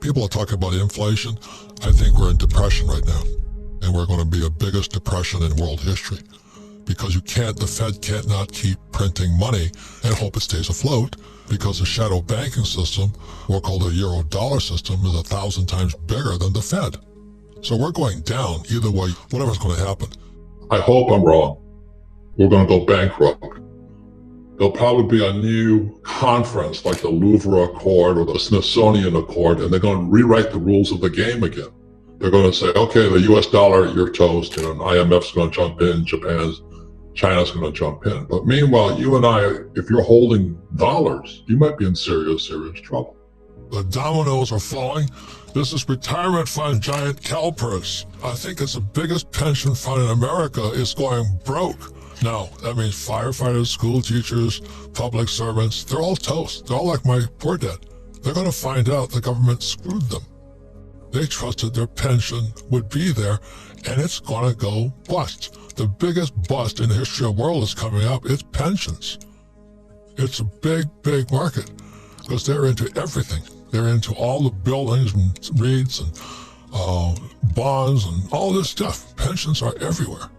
People are talking about inflation. I think we're in depression right now. And we're going to be the biggest depression in world history. Because the Fed can't not keep printing money and hope it stays afloat, because the shadow banking system, or called the euro dollar system, is 1,000 times bigger than the Fed. So we're going down either way, whatever's going to happen. I hope I'm wrong. We're going to go bankrupt. There'll probably be a new conference like the Louvre Accord or the Smithsonian Accord, and they're going to rewrite the rules of the game again. They're going to say, okay, the US dollar, you're toast, and IMF's going to jump in, China's going to jump in. But meanwhile, you and I, if you're holding dollars, you might be in serious, serious trouble. The dominoes are falling. This is retirement fund giant CalPERS. I think it's the biggest pension fund in America is going broke. Now, that means firefighters, school teachers, public servants, they're all toast. They're all like my poor dad. They're going to find out the government screwed them. They trusted their pension would be there, and it's going to go bust. The biggest bust in the history of the world is coming up. It's pensions. It's a big, big market because they're into everything. They're into all the buildings and REITs and bonds and all this stuff. Pensions are everywhere.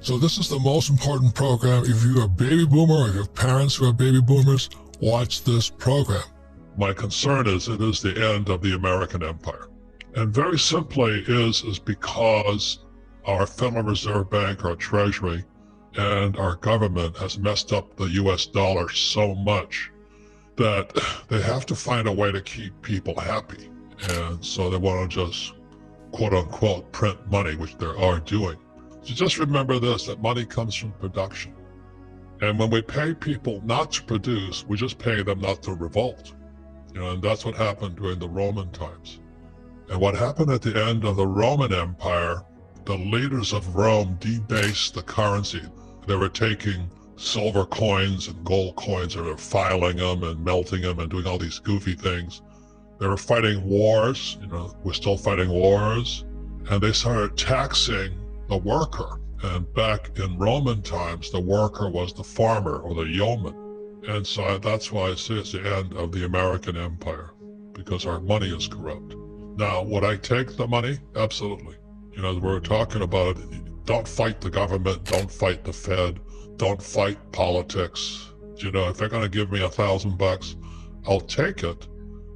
So this is the most important program. If you're a baby boomer or you have parents who are baby boomers, watch this program. My concern is it is the end of the American empire. And very simply is because our Federal Reserve Bank, our Treasury, and our government has messed up the US dollar so much that they have to find a way to keep people happy. And so they want to just, quote unquote, print money, which they are doing. So just remember this, that money comes from production. And when we pay people not to produce, we just pay them not to revolt. And that's what happened during the Roman times. And what happened at the end of the Roman Empire, the leaders of Rome debased the currency. They were taking silver coins and gold coins, they were filing them and melting them and doing all these goofy things. They were fighting wars, we're still fighting wars, and they started taxing the worker. And back in Roman times, the worker was the farmer or the yeoman. And so that's why I say it's the end of the American empire, because our money is corrupt. Now, would I take the money? Absolutely. We're talking about it. Don't fight the government. Don't fight the Fed. Don't fight politics. If they're going to give me $1,000, I'll take it,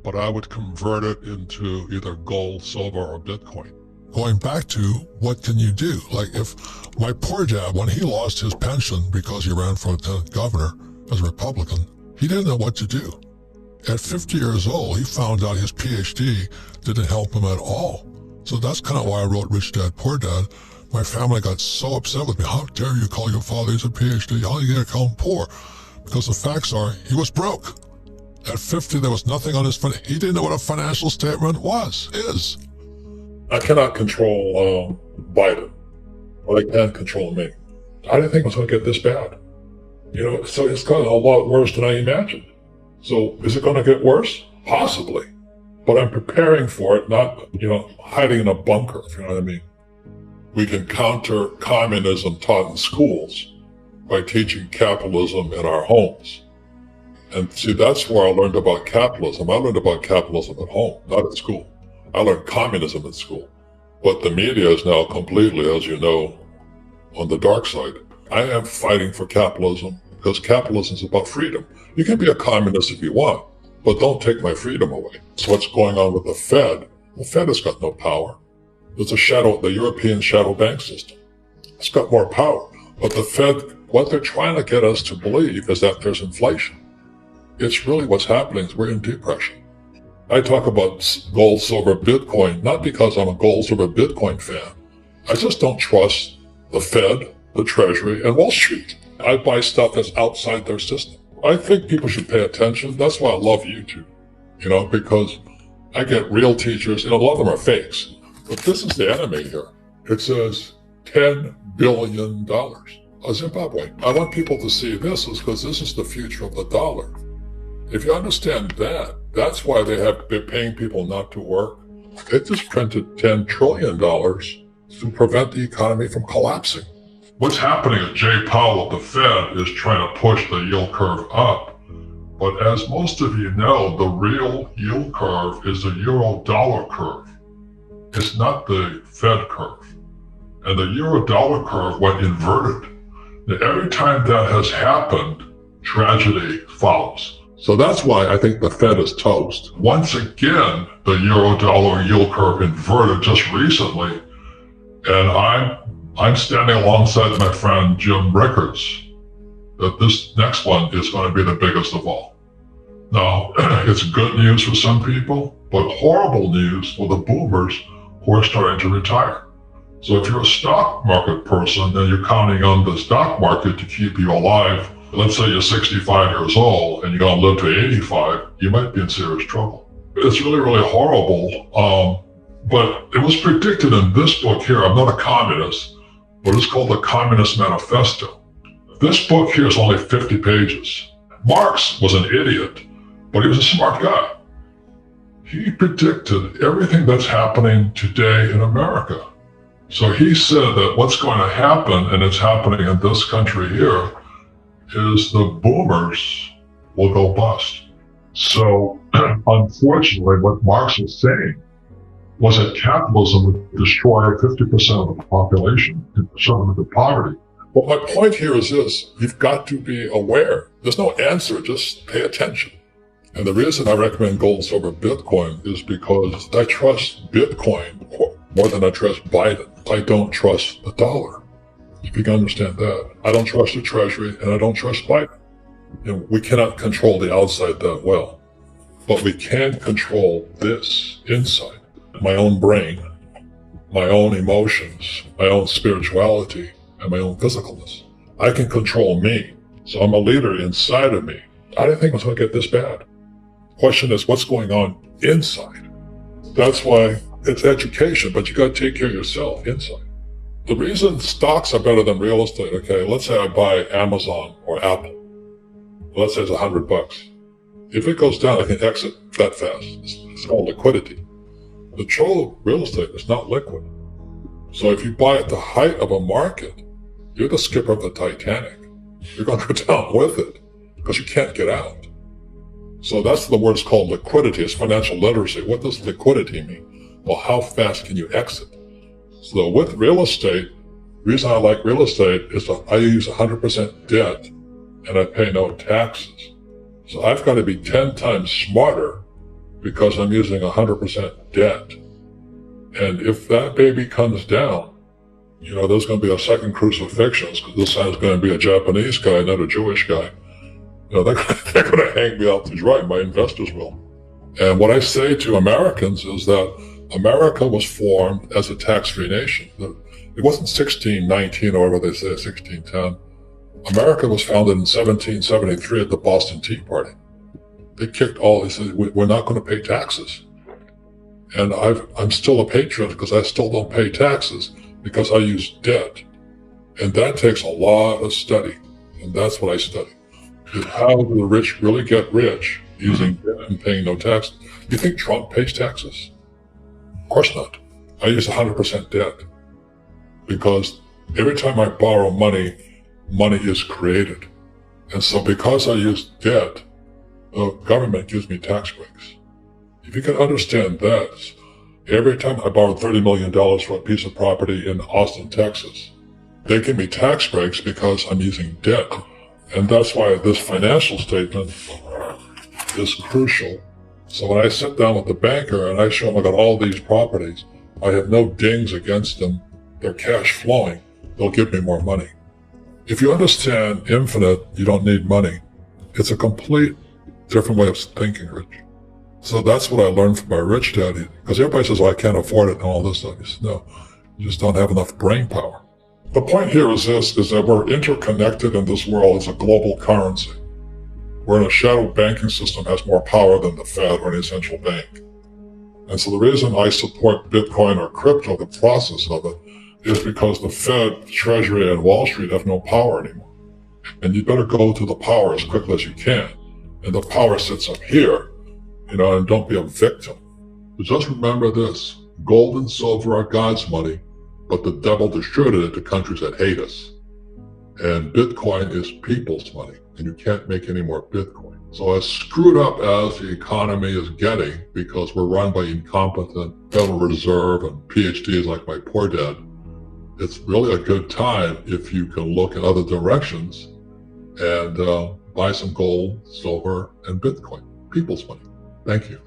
but I would convert it into either gold, silver, or Bitcoin. Going back to what can you do? Like if my poor dad, when he lost his pension because he ran for lieutenant governor as a Republican, he didn't know what to do. At 50 years old, he found out his PhD didn't help him at all. So that's kind of why I wrote Rich Dad, Poor Dad. My family got so upset with me. How dare you call your father, he's a PhD? How are you going to call him poor? Because the facts are, he was broke. At 50, there was nothing on his he didn't know what a financial statement is. I cannot control Biden, but I can control me. I didn't think it was going to get this bad. So it's gotten a lot worse than I imagined. So is it going to get worse? Possibly. But I'm preparing for it, not, hiding in a bunker, if you know what I mean. We can counter communism taught in schools by teaching capitalism in our homes. And see, that's where I learned about capitalism. I learned about capitalism at home, not at school. I learned communism at school. But the media is now completely, as you know, on the dark side. I am fighting for capitalism because capitalism is about freedom. You can be a communist if you want, but don't take my freedom away. So what's going on with the Fed? The Fed has got no power. It's the European shadow bank system. It's got more power. But the Fed, what they're trying to get us to believe is that there's inflation. It's really what's happening is we're in depression. I talk about gold, silver, Bitcoin, not because I'm a gold, silver, Bitcoin fan. I just don't trust the Fed, the Treasury, and Wall Street. I buy stuff that's outside their system. I think people should pay attention. That's why I love YouTube, because I get real teachers, and a lot of them are fakes. But this is the enemy here. It says $10 billion. Zimbabwe. I want people to see this because this is the future of the dollar. If you understand that, that's why they're paying people not to work. They just printed $10 trillion to prevent the economy from collapsing. What's happening at Jay Powell at the Fed is trying to push the yield curve up. But as most of you know, the real yield curve is the euro-dollar curve. It's not the Fed curve. And the euro-dollar curve went inverted. Now, every time that has happened, tragedy follows. So that's why I think the Fed is toast. Once again, the euro-dollar yield curve inverted just recently, and I'm standing alongside my friend Jim Rickards that this next one is going to be the biggest of all. Now, it's good news for some people, but horrible news for the boomers who are starting to retire. So if you're a stock market person and you're counting on the stock market to keep you alive, let's say you're 65 years old and you're going to live to 85, you might be in serious trouble. It's really, really horrible. But it was predicted in this book here. I'm not a communist, but it's called the Communist Manifesto. This book here is only 50 pages. Marx was an idiot, but he was a smart guy. He predicted everything that's happening today in America. So he said that what's going to happen, and it's happening in this country here, is the boomers will go bust. So unfortunately, what Marx was saying was that capitalism would destroy 50% of the population and shove them into poverty. But my point here is this: you've got to be aware. There's no answer, just pay attention. And the reason I recommend gold, silver, Bitcoin is because I trust Bitcoin more than I trust Biden. I don't trust the dollar. If you can understand that. I don't trust the Treasury and I don't trust Biden. And we cannot control the outside that well. But we can control this inside. My own brain, my own emotions, my own spirituality, and my own physicalness. I can control me. So I'm a leader inside of me. I didn't think it was going to get this bad. Question is, what's going on inside? That's why it's education, but you got to take care of yourself inside. The reason stocks are better than real estate, okay, let's say I buy Amazon or Apple. Let's say it's $100. If it goes down, I can exit that fast. It's called liquidity. The trouble of real estate is not liquid. So if you buy at the height of a market, you're the skipper of the Titanic. You're going to go down with it because you can't get out. So that's the word is called liquidity. It's financial literacy. What does liquidity mean? Well, how fast can you exit? So with real estate, the reason I like real estate is that I use 100% debt and I pay no taxes. So I've got to be 10 times smarter because I'm using 100% debt. And if that baby comes down, you know, there's going to be a second crucifixion because this time it's going to be a Japanese guy, not a Jewish guy. You know, they're going to hang me out to dry. My investors will. And what I say to Americans is that America was formed as a tax-free nation. It wasn't 1619 or whatever they say, 1610. America was founded in 1773 at the Boston Tea Party. They said, we're not going to pay taxes. And I'm still a patriot because I still don't pay taxes because I use debt. And that takes a lot of study. And that's what I study. Is how do the rich really get rich using debt and paying no tax? Do you think Trump pays taxes? Of course not. I use 100% debt because every time I borrow money, money is created. And so because I use debt, the government gives me tax breaks. If you can understand that, every time I borrowed $30 million for a piece of property in Austin, Texas, they give me tax breaks because I'm using debt. And that's why this financial statement is crucial. So when I sit down with the banker and I show him I got all these properties, I have no dings against them. They're cash flowing. They'll give me more money. If you understand infinite, you don't need money. It's a complete different way of thinking, Rich. So that's what I learned from my rich daddy. Because everybody says, well, I can't afford it and all this stuff. He says, no, you just don't have enough brain power. The point here is this, is that we're interconnected in this world as a global currency. We're in a shadow banking system has more power than the Fed or any central bank. And so the reason I support Bitcoin or crypto, the process of it, is because the Fed, Treasury, and Wall Street have no power anymore. And you better go to the power as quickly as you can. And the power sits up here, and don't be a victim. But just remember this, gold and silver are God's money, but the devil distributed it to countries that hate us. And Bitcoin is people's money, and you can't make any more Bitcoin. So as screwed up as the economy is getting, because we're run by incompetent Federal Reserve and PhDs like my poor dad, it's really a good time if you can look in other directions and buy some gold, silver, and Bitcoin, people's money. Thank you.